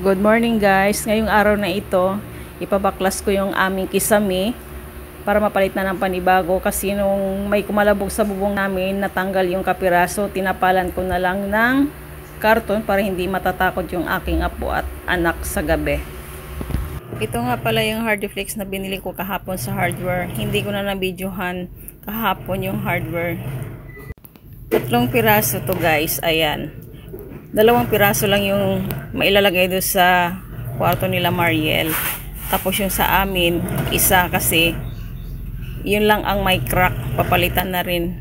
Good morning guys. Ngayong araw na ito, ipabaklas ko yung aming kisame para mapalit na ng panibago kasi nung may kumalabog sa bubong namin, natanggal yung kapiraso, tinapalan ko na lang ng karton para hindi matatakot yung aking apo at anak sa gabi. Ito nga pala yung hardflex na binili ko kahapon sa hardware. Hindi ko na nabidyohan kahapon yung hardware. 3 piraso to guys, ayan. 2 piraso lang yung mailalagay doon sa kwarto nila Mariel. Tapos yung sa amin, isa kasi yun lang ang may crack, papalitan na rin.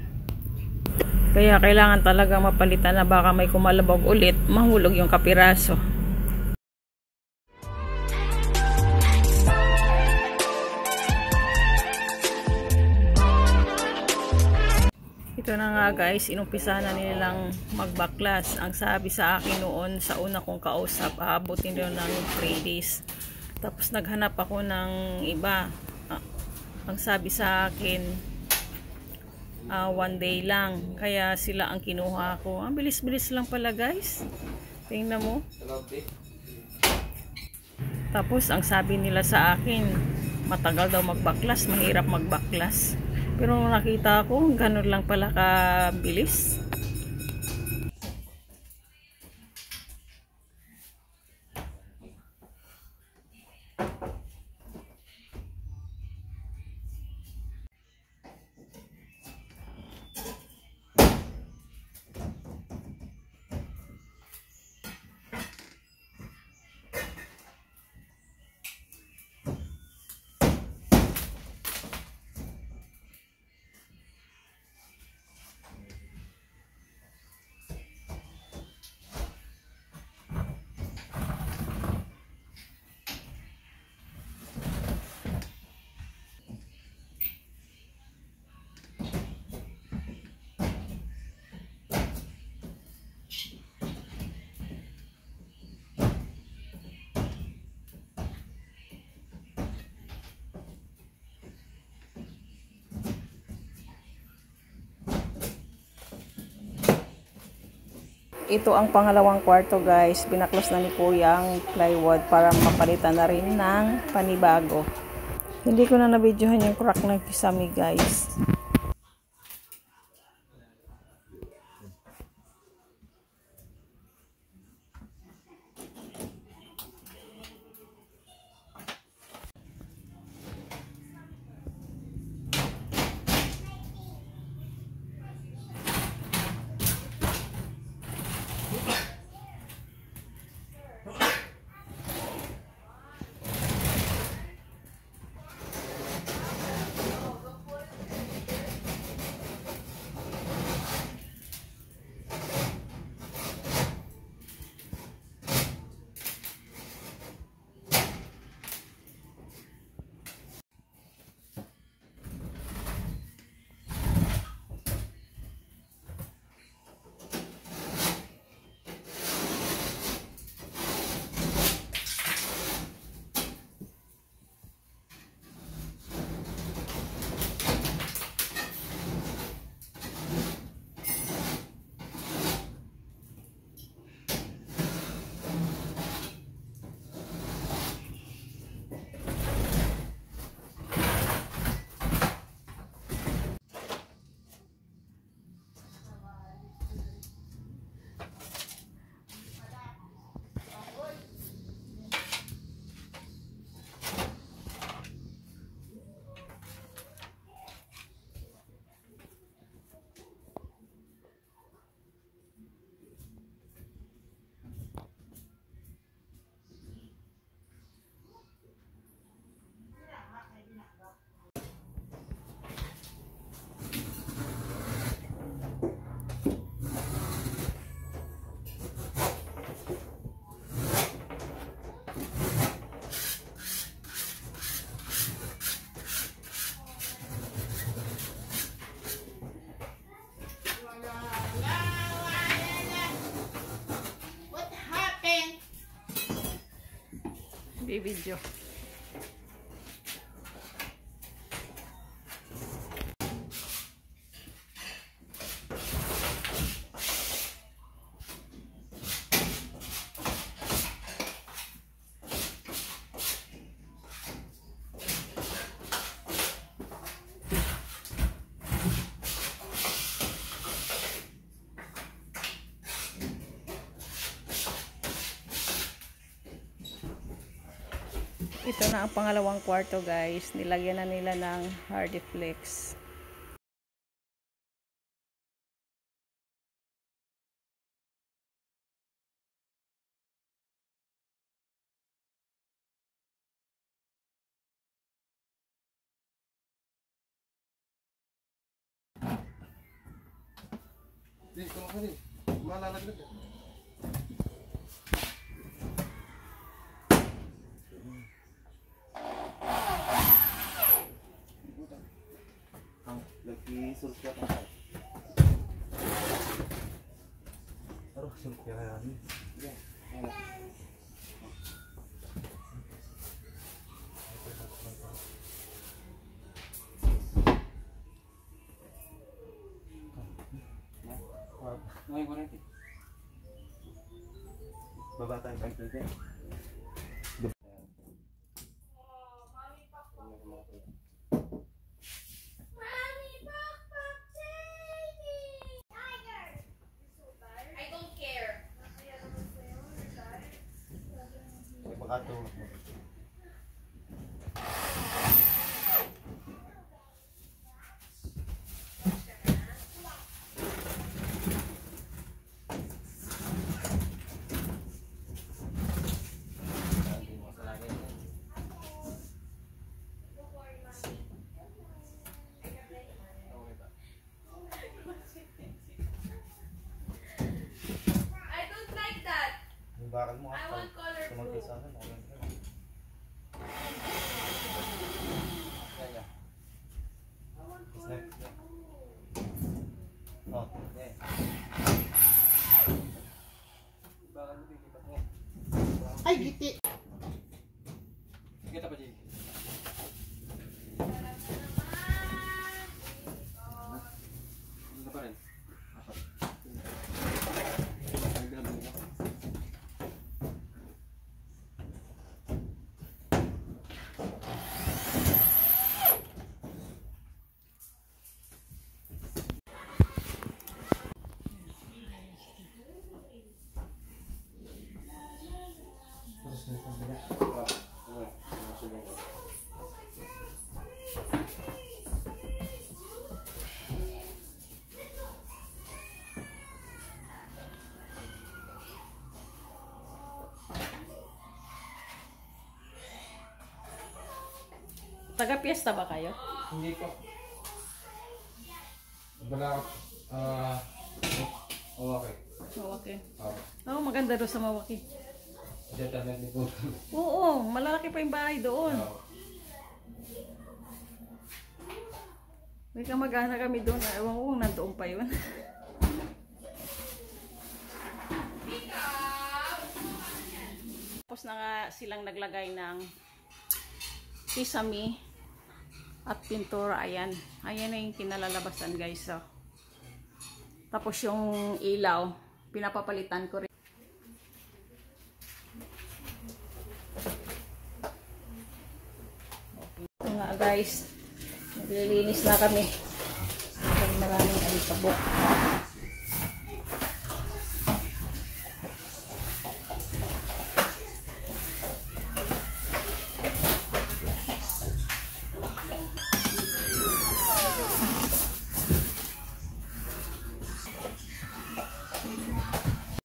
Kaya kailangan talaga mapalitan na baka may kumalabog ulit, mahulog yung kapiraso. Ito na nga guys, inumpisa na nilang magbaklas. Ang sabi sa akin noon sa una kong kausap, aabutin nila ng 3 days. Tapos naghanap ako ng iba. Ang sabi sa akin, 1 day lang. Kaya sila ang kinuha ko. Ang bilis-bilis lang pala guys. Tingnan mo. Tapos ang sabi nila sa akin, matagal daw magbaklas, mahirap magbaklas. Pero nakita ko, ganun lang pala kabilis. Ito ang pangalawang kwarto guys. Binaklas na ni Kuya ang plywood para mapalitan na rin ng panibago. Hindi ko na nabidyohan yung crack ng kisame guys. Video. Ito na ang pangalawang kwarto guys. Nilagyan na nila ng Hardiflex. Dito ka rin. Malalaglag. Lagi surga kan. Aduh, surga lagi. Ya. Ngayon ko natin. Baba tayo kahit natin. I don't care. Makatulog mo. I don't like that. Yung bakal mo. I want colorful. Tumagkisa na. Kaya. Oh, okay. Bakal mo dito mo. Ay, giti. Kita pa dito. Ano pa rin? Apat. Ay, grabe na. Taga-piesta ba kayo? Hindi ko. Wala. Okay. Mawaki. Oo. Oo, maganda doon sa Mawaki. Dito na ni po. Oo, malalaki pa yung bahay doon. May kamag-anak kami doon. Ewan ko kung nandoon pa yun. Tapos na nga silang naglagay ng kisame at pintura. Ayan. Ayan na yung kinalalabasan guys. So. Tapos yung ilaw, pinapapalitan ko rin. Ito nga guys. Naglilinis na kami. Maraming alikabok.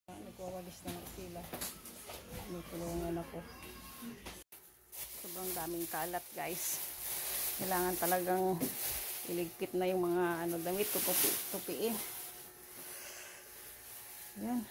Nagwawalis na ng sila. May tulungan ako. Sobrang daming kalat guys. Kailangan talagang iligpit na yung mga damit, tupiin. Yan.